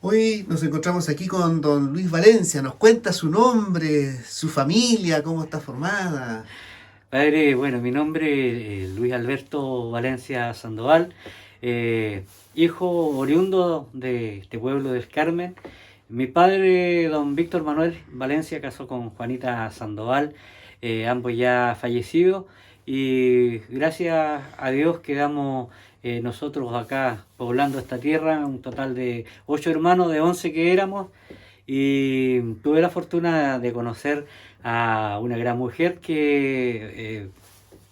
Hoy nos encontramos aquí con don Luis Valencia. Nos cuenta su nombre, su familia, cómo está formada. Padre, bueno, mi nombre es Luis Alberto Valencia Sandoval, hijo oriundo de este pueblo del Carmen. Mi padre, don Víctor Manuel Valencia, casó con Juanita Sandoval, ambos ya fallecidos, y gracias a Dios quedamos nosotros acá poblando esta tierra, un total de 8 hermanos de 11 que éramos, y tuve la fortuna de conocer a una gran mujer que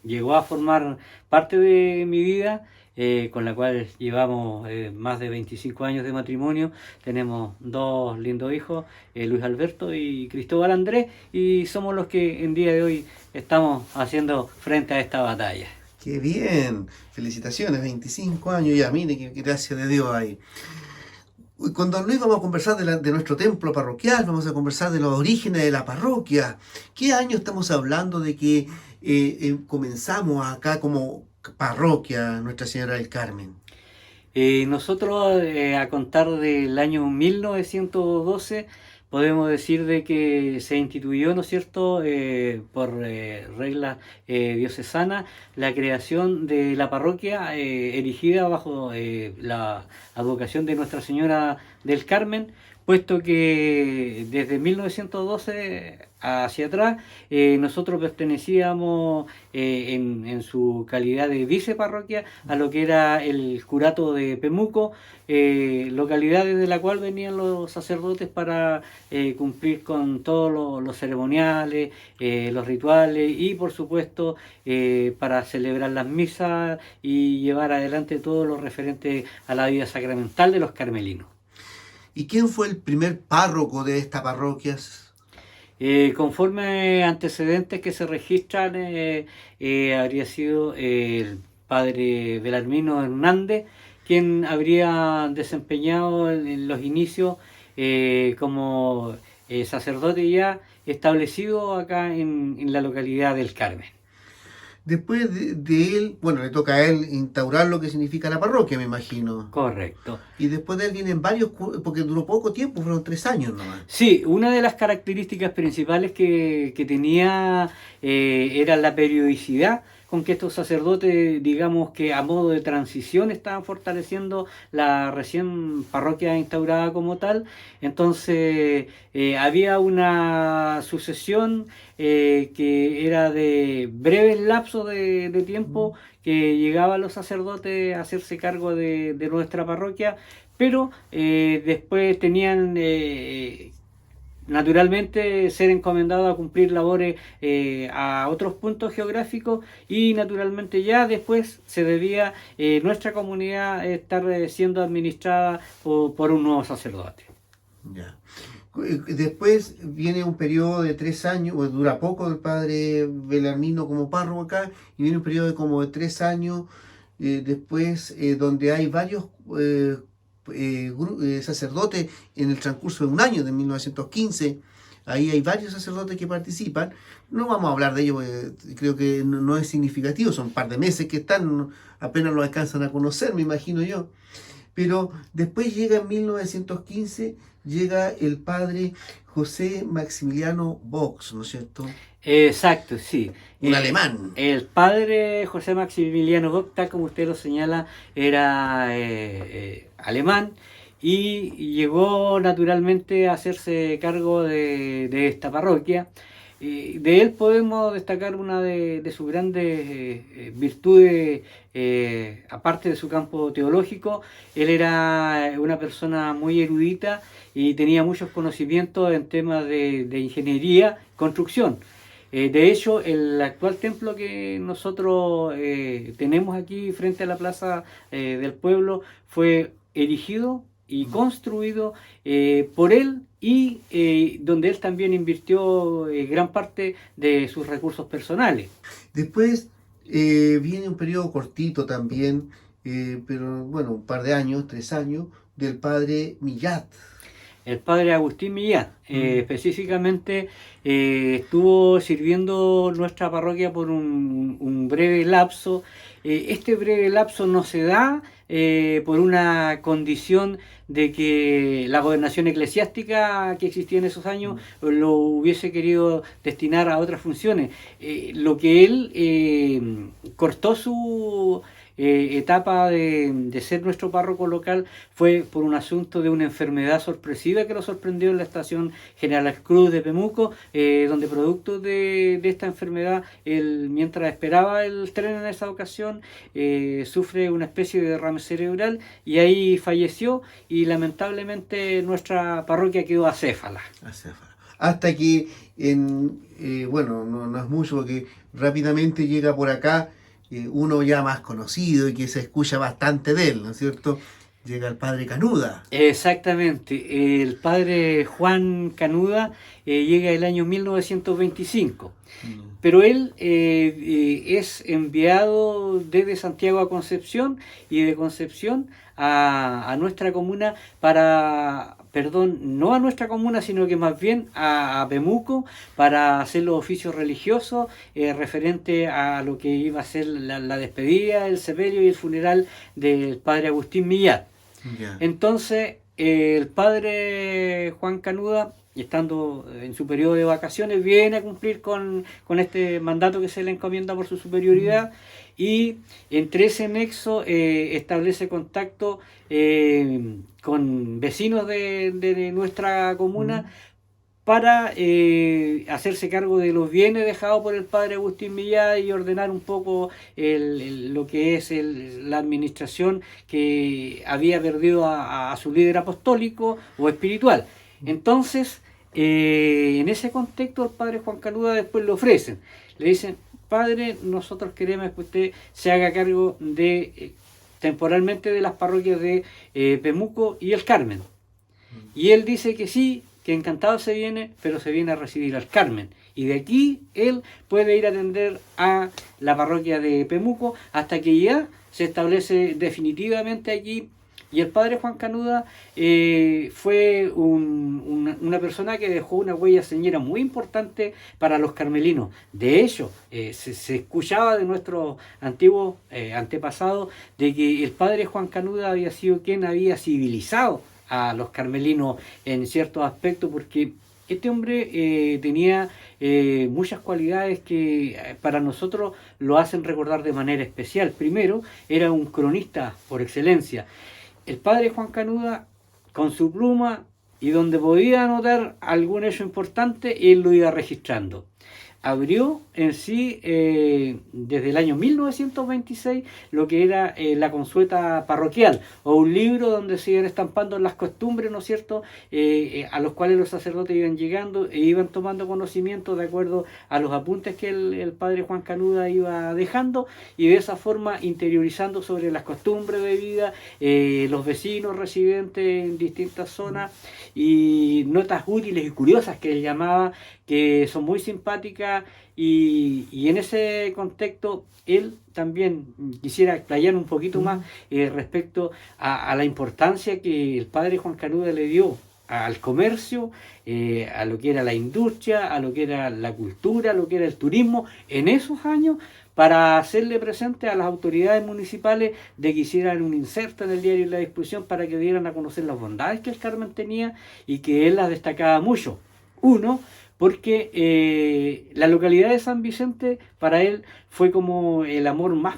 llegó a formar parte de mi vida, con la cual llevamos más de 25 años de matrimonio. Tenemos dos lindos hijos, Luis Alberto y Cristóbal Andrés, y somos los que en día de hoy estamos haciendo frente a esta batalla. Qué bien, felicitaciones, 25 años ya, mire, qué gracia de Dios hay. Con don Luis vamos a conversar de nuestro templo parroquial, vamos a conversar de los orígenes de la parroquia. ¿Qué año estamos hablando de que comenzamos acá como parroquia Nuestra Señora del Carmen? Nosotros, a contar del año 1912, podemos decir de que se instituyó, ¿no es cierto?, por regla diocesana, la creación de la parroquia erigida bajo la advocación de Nuestra Señora del Carmen, puesto que desde 1912 hacia atrás nosotros pertenecíamos en su calidad de viceparroquia a lo que era el curato de Pemuco, localidad desde la cual venían los sacerdotes para cumplir con todos los ceremoniales, los rituales y por supuesto para celebrar las misas y llevar adelante todo lo referente a la vida sacramental de los carmelinos. ¿Y quién fue el primer párroco de esta parroquia? Conforme antecedentes que se registran, habría sido el padre Belarmino Hernández, quien habría desempeñado en los inicios como sacerdote ya establecido acá en la localidad del Carmen. Después de él, bueno, le toca a él instaurar lo que significa la parroquia, me imagino. Correcto. Y después de él vienen varios, porque duró poco tiempo, fueron 3 años nomás. Sí, una de las características principales que tenía era la periodicidad con que estos sacerdotes, digamos que a modo de transición, estaban fortaleciendo la recién parroquia instaurada como tal. Entonces había una sucesión que era de breves lapsos de tiempo que llegaban los sacerdotes a hacerse cargo de nuestra parroquia, pero después tenían naturalmente ser encomendados a cumplir labores a otros puntos geográficos, y naturalmente ya después se debía nuestra comunidad estar siendo administrada por un nuevo sacerdote. Ya. Después viene un periodo de 3 años, pues dura poco el padre Belarmino como párroco acá, y viene un periodo de como de 3 años después, donde hay varios sacerdotes en el transcurso de un año, de 1915. Ahí hay varios sacerdotes que participan. No vamos a hablar de ellos, creo que no es significativo, son un par de meses que están, apenas lo alcanzan a conocer, me imagino yo. Pero después llega en 1915, llega el padre José Maximiliano Vox, ¿no es cierto? Exacto, sí. Un alemán. El padre José Maximiliano Gopta, como usted lo señala, era alemán, y llegó naturalmente a hacerse cargo de esta parroquia. De él podemos destacar una de sus grandes virtudes, aparte de su campo teológico. Él era una persona muy erudita y tenía muchos conocimientos en temas de ingeniería, construcción. De hecho, el actual templo que nosotros tenemos aquí frente a la plaza del pueblo fue erigido y construido por él, y donde él también invirtió gran parte de sus recursos personales. Después viene un periodo cortito también, pero bueno, un par de años, 3 años, del padre Millat. el padre Agustín Millán. Específicamente estuvo sirviendo nuestra parroquia por un breve lapso. Este breve lapso no se da por una condición de que la gobernación eclesiástica que existía en esos años lo hubiese querido destinar a otras funciones. Lo que él cortó su etapa de ser nuestro párroco local fue por un asunto de una enfermedad sorpresiva que lo sorprendió en la estación General Cruz de Pemuco, donde producto de esta enfermedad, él, mientras esperaba el tren en esa ocasión, sufre una especie de derrame cerebral y ahí falleció, y lamentablemente nuestra parroquia quedó acéfala. Hasta que, bueno, no es mucho porque rápidamente llega por acá uno ya más conocido y que se escucha bastante de él, ¿no es cierto? Llega el padre Canuda. Exactamente, el padre Juan Canuda llega el año 1925. Pero él es enviado desde Santiago a Concepción y de Concepción a nuestra comuna no a nuestra comuna, sino que más bien a Pemuco, para hacer los oficios religiosos referente a lo que iba a ser la despedida, el sepelio y el funeral del padre Agustín Millán. Yeah. Entonces, el padre Juan Canuda, y estando en su periodo de vacaciones, viene a cumplir con este mandato que se le encomienda por su superioridad, y entre ese nexo establece contacto con vecinos de nuestra comuna para hacerse cargo de los bienes dejados por el padre Agustín Millán y ordenar un poco lo que es la administración que había perdido a su líder apostólico o espiritual. Entonces, en ese contexto, el padre Juan Canuda después le ofrecen, le dicen: padre, nosotros queremos que usted se haga cargo temporalmente de las parroquias de Pemuco y el Carmen. Y él dice que sí, que encantado se viene, pero se viene a residir al Carmen. Y de aquí él puede ir a atender a la parroquia de Pemuco hasta que ya se establece definitivamente allí. Y el padre Juan Canuda fue una persona que dejó una huella señera muy importante para los carmelinos. De hecho, se escuchaba de nuestros antiguos antepasados de que el padre Juan Canuda había sido quien había civilizado a los carmelinos en ciertos aspectos, porque este hombre tenía muchas cualidades que para nosotros lo hacen recordar de manera especial. Primero, era un cronista por excelencia. El padre Juan Canuda, con su pluma, y donde podía anotar algún hecho importante, él lo iba registrando. Abrió en sí, desde el año 1926, lo que era la consueta parroquial, o un libro donde se iban estampando las costumbres, ¿no es cierto?, a los cuales los sacerdotes iban llegando e iban tomando conocimiento de acuerdo a los apuntes que el padre Juan Canuda iba dejando, y de esa forma interiorizando sobre las costumbres de vida, los vecinos residentes en distintas zonas, y notas útiles y curiosas que él llamaba, que son muy simpáticas, y en ese contexto él también quisiera explayar un poquito más respecto a la importancia que el padre Juan Canuda le dio al comercio, a lo que era la industria, a lo que era la cultura, a lo que era el turismo en esos años, para hacerle presente a las autoridades municipales de que hicieran un inserto en el diario La Disposición para que dieran a conocer las bondades que el Carmen tenía y que él las destacaba mucho. Uno, porque la localidad de San Vicente para él fue como el amor más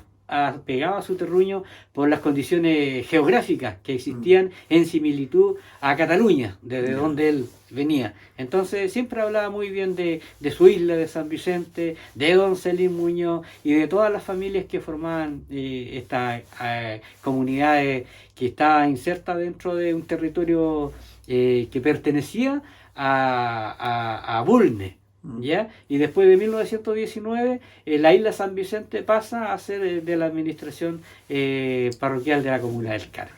pegado a su terruño por las condiciones geográficas que existían en similitud a Cataluña, desde donde él venía. Entonces siempre hablaba muy bien de su isla de San Vicente, de don Celín Muñoz y de todas las familias que formaban esta comunidad que estaba inserta dentro de un territorio que pertenecía a Bulnes, ¿ya? Y después de 1919 la isla San Vicente pasa a ser de la administración parroquial de la comuna del Carmen.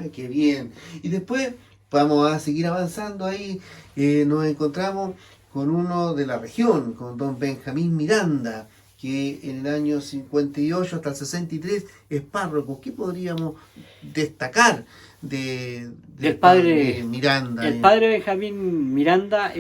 ¡Ay, qué bien! Y después vamos a seguir avanzando ahí, nos encontramos con uno de la región, con don Benjamín Miranda, que en el año 58 hasta el 63 es párroco. ¿Qué podríamos destacar del padre Miranda? El padre Benjamín Miranda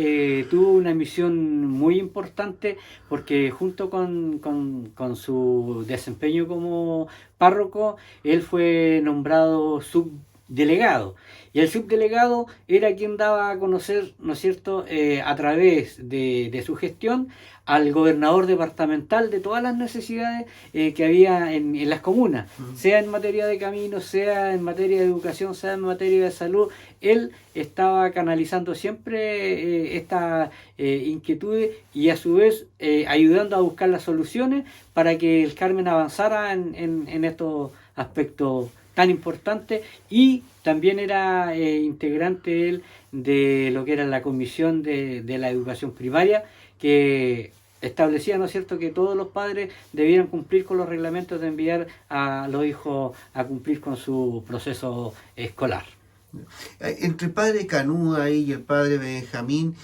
tuvo una misión muy importante porque junto con su desempeño como párroco, él fue nombrado subdelegado. Y el subdelegado era quien daba a conocer, ¿no es cierto?, a través de su gestión al gobernador departamental de todas las necesidades que había en las comunas, sea en materia de caminos, sea en materia de educación, sea en materia de salud. Él estaba canalizando siempre estas inquietudes y a su vez ayudando a buscar las soluciones para que el Carmen avanzara en estos aspectos tan importantes. Y también era integrante él de lo que era la comisión de la educación primaria, que establecía, ¿no es cierto?, que todos los padres debieran cumplir con los reglamentos de enviar a los hijos a cumplir con su proceso escolar. Entre el padre Canuda y el padre Benjamín,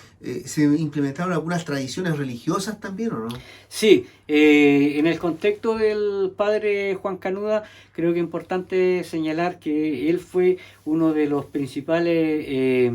¿se implementaron algunas tradiciones religiosas también o no? Sí, en el contexto del padre Juan Canuda, creo que es importante señalar que él fue uno de los principales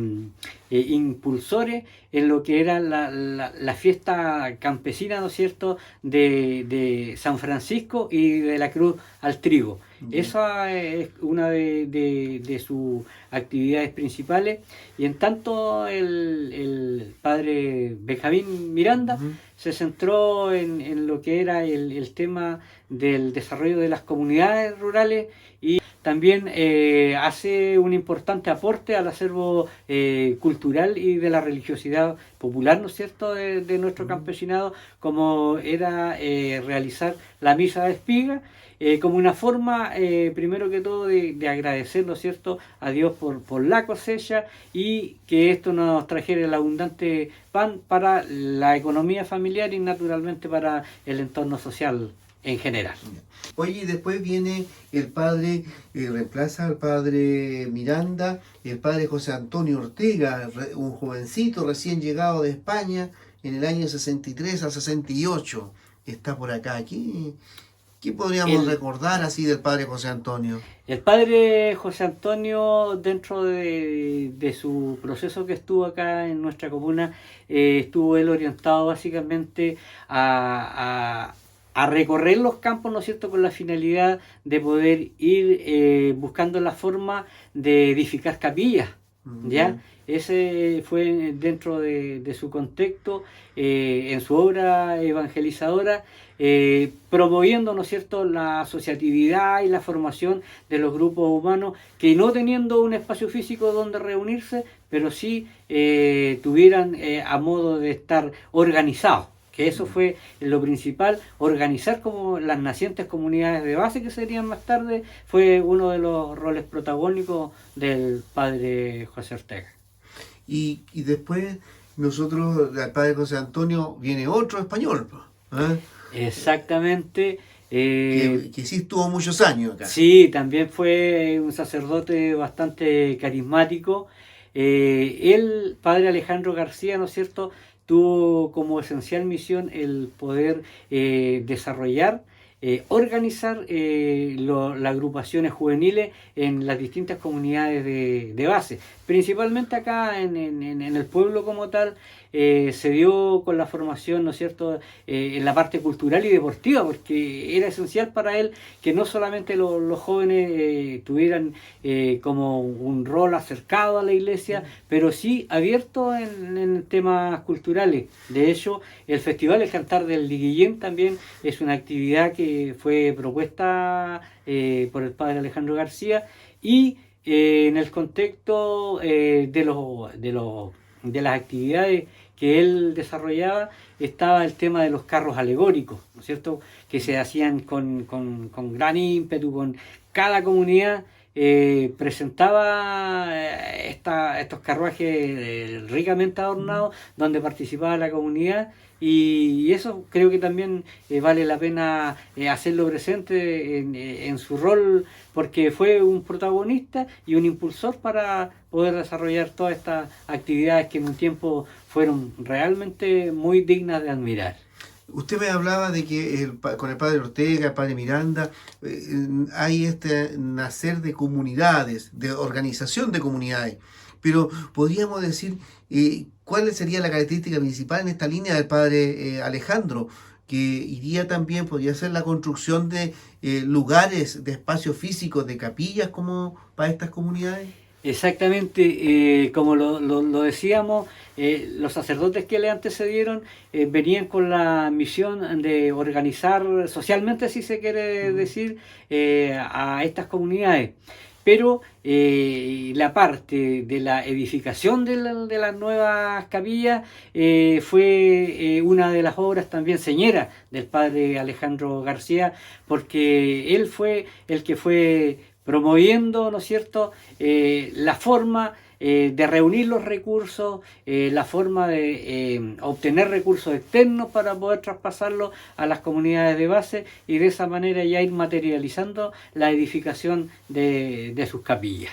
impulsores en lo que era la fiesta campesina, ¿no es cierto?, de San Francisco y de la Cruz al Trigo. Esa es una de sus actividades principales, y en tanto el padre Benjamín Miranda se centró en lo que era el tema del desarrollo de las comunidades rurales, y también hace un importante aporte al acervo cultural y de la religiosidad popular, ¿no es cierto?, de nuestro campesinado, como era realizar la misa de espiga, como una forma, primero que todo, de agradecer, ¿no es cierto?, a Dios por la cosecha, y que esto nos trajera el abundante pan para la economía familiar y naturalmente para el entorno social en general. Oye, y después viene el padre, reemplaza al padre Miranda, el padre José Antonio Ortega, un jovencito recién llegado de España en el año 63 al 68. Está por acá. ¿Qué podríamos recordar así del padre José Antonio? El padre José Antonio, dentro de su proceso que estuvo acá en nuestra comuna, estuvo él orientado básicamente a recorrer los campos, ¿no es cierto?, con la finalidad de poder ir buscando la forma de edificar capillas, ¿ya? Ese fue dentro de su contexto, en su obra evangelizadora, promoviendo, ¿no es cierto?, la asociatividad y la formación de los grupos humanos que, no teniendo un espacio físico donde reunirse, pero sí tuvieran a modo de estar organizados. Que eso fue lo principal, organizar como las nacientes comunidades de base que serían más tarde, fue uno de los roles protagónicos del padre José Ortega. Y después nosotros, del padre José Antonio, viene otro español, ¿eh? Exactamente. Que sí estuvo muchos años acá. Sí, también fue un sacerdote bastante carismático. El padre Alejandro García, ¿no es cierto?, tuvo como esencial misión el poder desarrollar, organizar las agrupaciones juveniles en las distintas comunidades de base. Principalmente acá en el pueblo como tal, se dio con la formación, ¿no es cierto?, en la parte cultural y deportiva, porque era esencial para él que no solamente los jóvenes tuvieran como un rol acercado a la iglesia, pero sí abierto en temas culturales. De hecho, el Festival El Cantar del Liguillén también es una actividad que fue propuesta por el padre Alejandro García, y en el contexto de las actividades que él desarrollaba estaba el tema de los carros alegóricos, ¿no es cierto?, que se hacían con gran ímpetu, con cada comunidad presentaba estos carruajes ricamente adornados donde participaba la comunidad, y eso creo que también vale la pena hacerlo presente en su rol, porque fue un protagonista y un impulsor para poder desarrollar todas estas actividades que en un tiempo fueron realmente muy dignas de admirar. Usted me hablaba de que con el padre Ortega, el padre Miranda, hay este nacer de comunidades, de organización de comunidades. Pero podríamos decir, ¿cuál sería la característica principal en esta línea del padre Alejandro? Que iría también, podría ser la construcción de lugares, de espacios físicos, de capillas como para estas comunidades. Exactamente, como lo decíamos, los sacerdotes que le antecedieron venían con la misión de organizar socialmente, si se quiere decir, a estas comunidades. Pero la parte de la edificación de las nuevas capillas fue una de las obras también señeras del padre Alejandro García, porque él fue el que fue promoviendo, ¿no es cierto?, la forma de reunir los recursos, la forma de obtener recursos externos para poder traspasarlos a las comunidades de base y de esa manera ya ir materializando la edificación de sus capillas.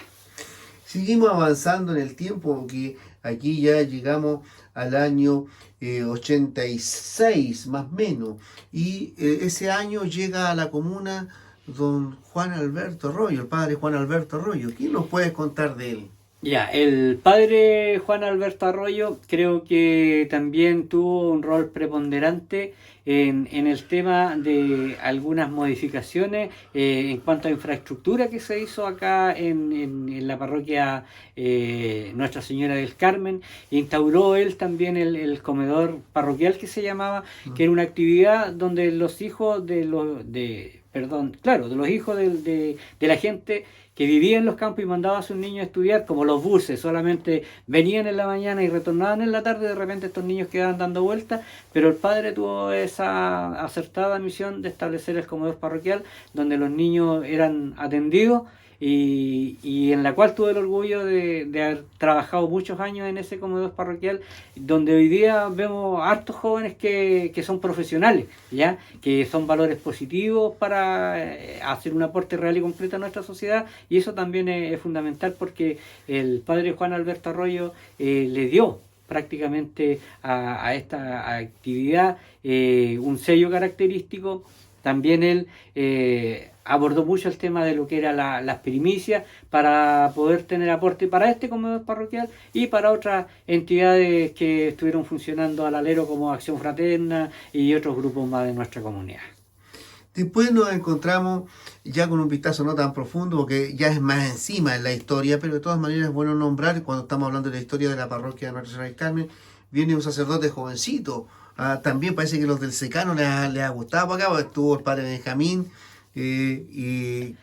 Seguimos avanzando en el tiempo, porque aquí ya llegamos al año 86 más o menos, y ese año llega a la comuna don Juan Alberto Arroyo, el padre Juan Alberto Arroyo. ¿Qué nos puedes contar de él? Ya, el padre Juan Alberto Arroyo creo que también tuvo un rol preponderante en el tema de algunas modificaciones en cuanto a infraestructura que se hizo acá en la parroquia Nuestra Señora del Carmen. Instauró él también el comedor parroquial que se llamaba, que era una actividad donde los hijos de los hijos de la gente que vivía en los campos y mandaba a sus niños a estudiar, como los buses, solamente venían en la mañana y retornaban en la tarde, de repente estos niños quedaban dando vueltas, pero el padre tuvo esa acertada misión de establecer el comedor parroquial, donde los niños eran atendidos, y en la cual tuve el orgullo de haber trabajado muchos años en ese comedor parroquial, donde hoy día vemos hartos jóvenes que son profesionales, ¿ya? Que son valores positivos para hacer un aporte real y completo a nuestra sociedad, y eso también es fundamental, porque el padre Juan Alberto Arroyo le dio prácticamente a esta actividad un sello característico. También él abordó mucho el tema de lo que eran las primicias para poder tener aporte para este comedor parroquial y para otras entidades que estuvieron funcionando al alero, como Acción Fraterna y otros grupos más de nuestra comunidad. Después nos encontramos ya con un vistazo no tan profundo, porque ya es más encima en la historia, pero de todas maneras es bueno nombrar, cuando estamos hablando de la historia de la parroquia de Nuestra Señora del Carmen, viene un sacerdote jovencito. También parece que los del secano les ha gustado acá, porque estuvo el padre Benjamín, que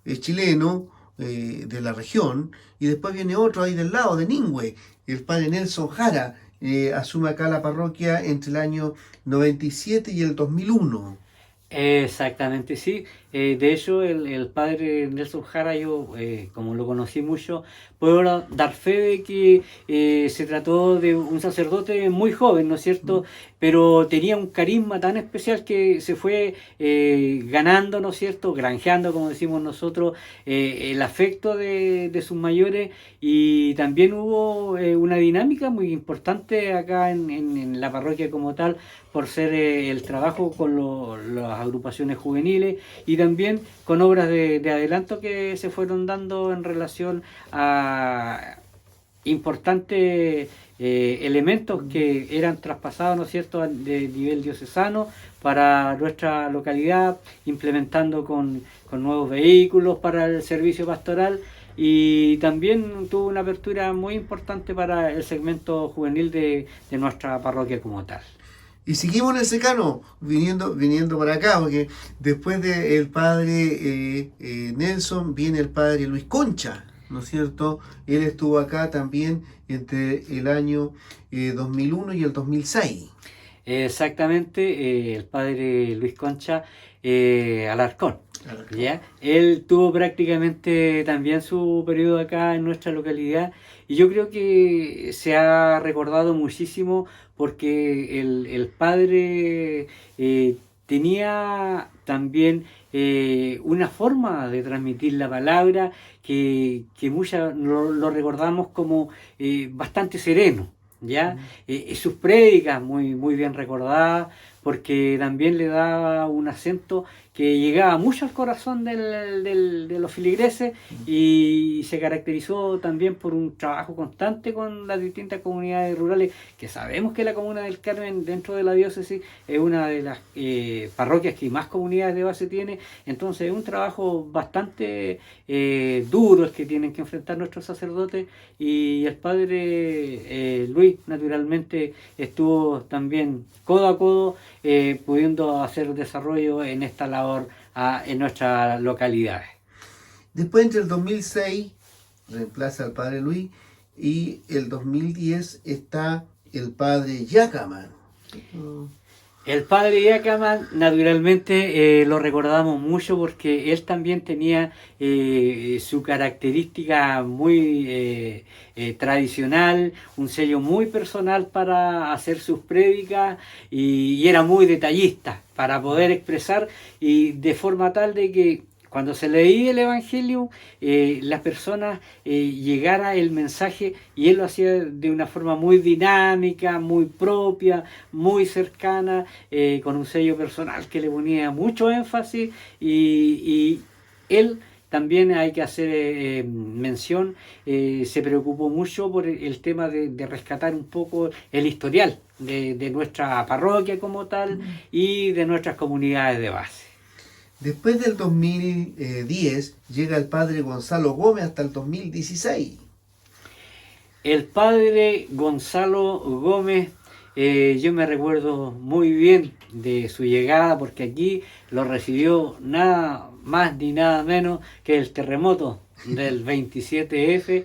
es chileno, de la región, y después viene otro ahí del lado, de Ningüe, el padre Nelson Jara, asume acá la parroquia entre el año 97 y el 2001. Exactamente, sí. De hecho, el padre Nelson Jara, yo, como lo conocí mucho, puedo dar fe de que se trató de un sacerdote muy joven, ¿no es cierto? Pero tenía un carisma tan especial que se fue ganando, ¿no es cierto? Granjeando, como decimos nosotros, el afecto de sus mayores, y también hubo una dinámica muy importante acá en la parroquia como tal, por ser el trabajo con las agrupaciones juveniles y también con obras de adelanto que se fueron dando en relación a importantes elementos que eran traspasados, ¿no es cierto?, de nivel diocesano para nuestra localidad, implementando con nuevos vehículos para el servicio pastoral, y también tuvo una apertura muy importante para el segmento juvenil de nuestra parroquia como tal. Y seguimos en el secano, viniendo para acá, porque después del padre Nelson viene el padre Luis Concha, ¿no es cierto? Él estuvo acá también entre el año 2001 y el 2006. Exactamente, el padre Luis Concha Alarcón. Alarcón. ¿Ya? Él tuvo prácticamente también su periodo acá en nuestra localidad, y yo creo que se ha recordado muchísimo porque el padre tenía también una forma de transmitir la palabra que muchas lo recordamos como bastante sereno, ¿ya? Sus prédicas muy bien recordadas, porque también le daba un acento que llegaba mucho al corazón de los filigreses y se caracterizó también por un trabajo constante con las distintas comunidades rurales, que sabemos que la comuna del Carmen dentro de la diócesis es una de las parroquias que más comunidades de base tiene, entonces es un trabajo bastante duro el que tienen que enfrentar nuestros sacerdotes, y el padre Luis naturalmente estuvo también codo a codo pudiendo hacer desarrollo en esta labor en nuestras localidades. Después, entre el 2006, reemplaza al padre Luis, y el 2010 está el padre Yacaman. El padre Yacaman, naturalmente, lo recordamos mucho porque él también tenía su característica muy tradicional, un sello muy personal para hacer sus prédicas, y era muy detallista para poder expresar, y de forma tal de que cuando se leía el Evangelio, las personas llegara el mensaje, y él lo hacía de una forma muy dinámica, muy propia, muy cercana, con un sello personal que le ponía mucho énfasis, y él también hay que hacer mención, se preocupó mucho por el tema de rescatar un poco el historial de nuestra parroquia como tal y de nuestras comunidades de base. Después del 2010 llega el padre Gonzalo Gómez hasta el 2016. El padre Gonzalo Gómez, yo me recuerdo muy bien de su llegada, porque aquí lo recibió nada más ni nada menos que el terremoto del 27F,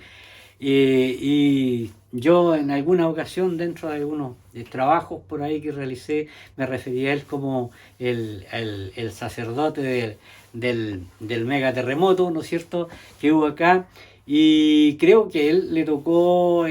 y yo en alguna ocasión, dentro de algunos trabajos por ahí que realicé, me refería a él como el sacerdote del megaterremoto, ¿no es cierto?, que hubo acá. Y creo que él le tocó,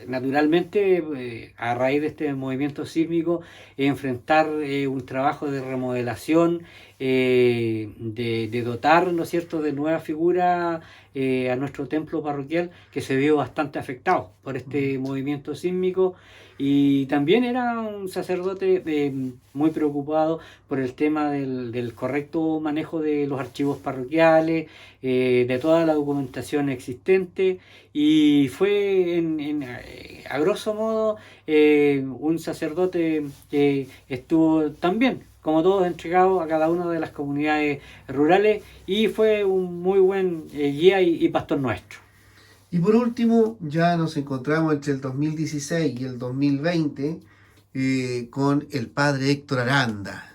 naturalmente, a raíz de este movimiento sísmico, enfrentar un trabajo de remodelación, de dotar, ¿no es cierto?, de nuevas figuras a nuestro templo parroquial, que se vio bastante afectado por este movimiento sísmico. Y también era un sacerdote muy preocupado por el tema del correcto manejo de los archivos parroquiales, de toda la documentación existente, y fue a grosso modo un sacerdote que estuvo también, como todos, entregado a cada una de las comunidades rurales, y fue un muy buen guía y pastor nuestro. Y por último, ya nos encontramos entre el 2016 y el 2020 con el padre Héctor Aranda.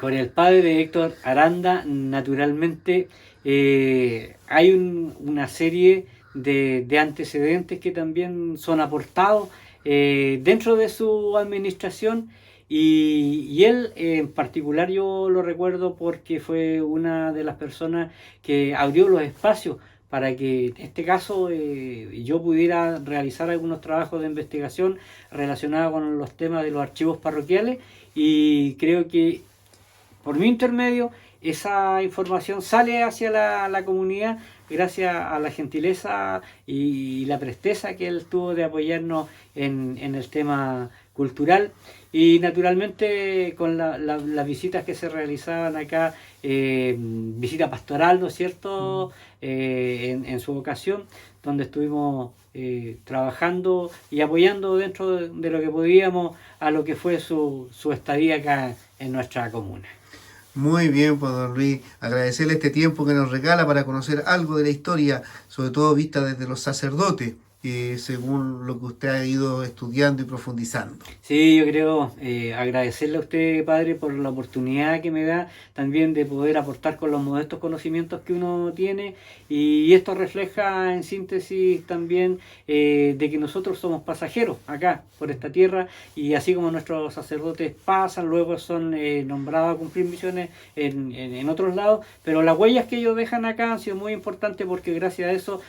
Con el padre Héctor Aranda, naturalmente, hay una serie de antecedentes que también son aportados dentro de su administración, y él en particular yo lo recuerdo porque fue una de las personas que abrió los espacios para que en este caso yo pudiera realizar algunos trabajos de investigación relacionados con los temas de los archivos parroquiales, y creo que por mi intermedio esa información sale hacia la comunidad gracias a la gentileza y la presteza que él tuvo de apoyarnos en el tema cultural, y naturalmente con las visitas que se realizaban acá, visita pastoral, ¿no es cierto?, en su ocasión, donde estuvimos trabajando y apoyando dentro de lo que podíamos a lo que fue su estadía acá en nuestra comuna. Muy bien, pues don Luis, agradecerle este tiempo que nos regala para conocer algo de la historia, sobre todo vista desde los sacerdotes, según lo que usted ha ido estudiando y profundizando. Sí, yo creo agradecerle a usted, padre, por la oportunidad que me da también de poder aportar con los modestos conocimientos que uno tiene, y esto refleja en síntesis también de que nosotros somos pasajeros acá por esta tierra, y así como nuestros sacerdotes pasan, luego son nombrados a cumplir misiones en otros lados, pero las huellas que ellos dejan acá han sido muy importantes, porque gracias a eso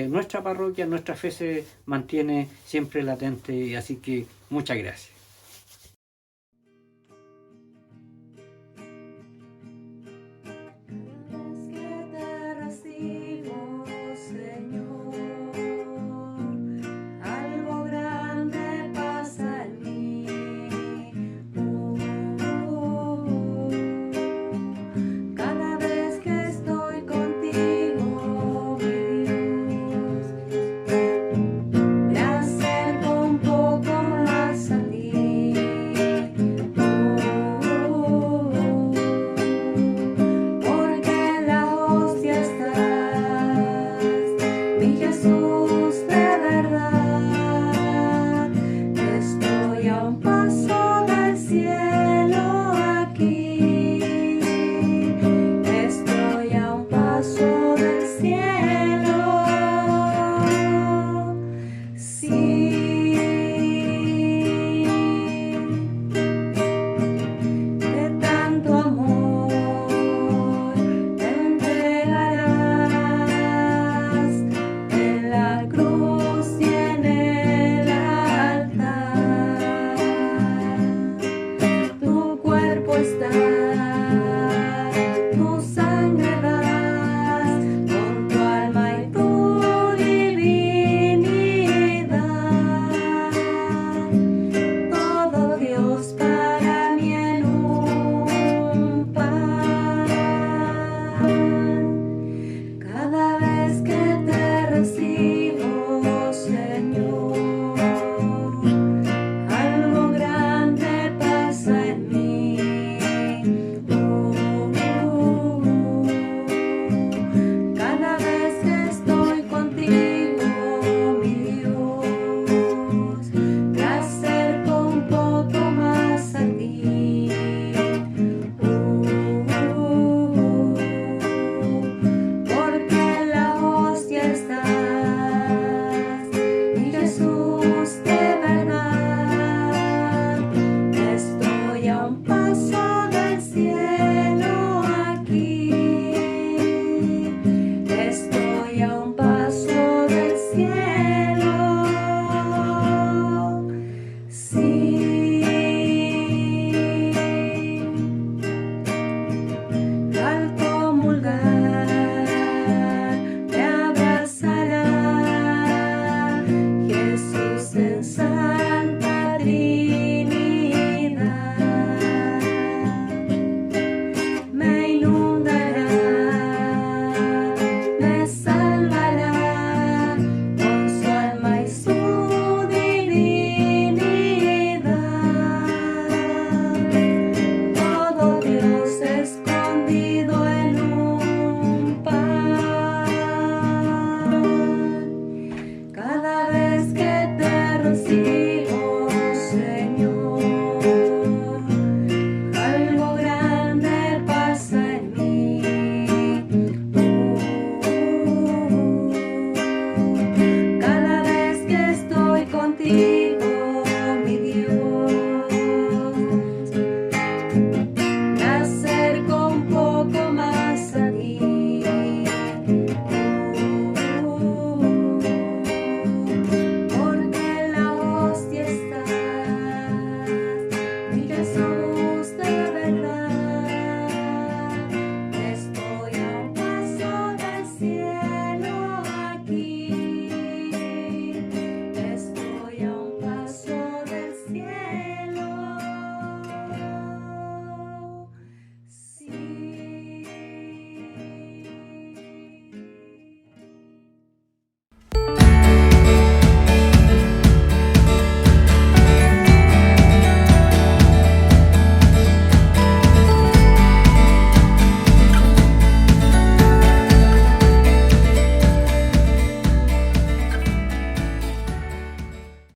nuestra parroquia, nuestra fe se mantiene siempre latente, y así que muchas gracias. Algo Estoy a un paso del cielo aquí. Estoy a un paso del cielo. Sí. De tanto amor te entregarás en la cruz y en el altar. Tu cuerpo está, tu sangre das, con tu alma y tu divinidad. Todo Dios para mí en un pan. Cada vez que te recibo, Señor, algo grande pasa en mí. Cada vez que estoy contigo, mi Dios, te acerco un poco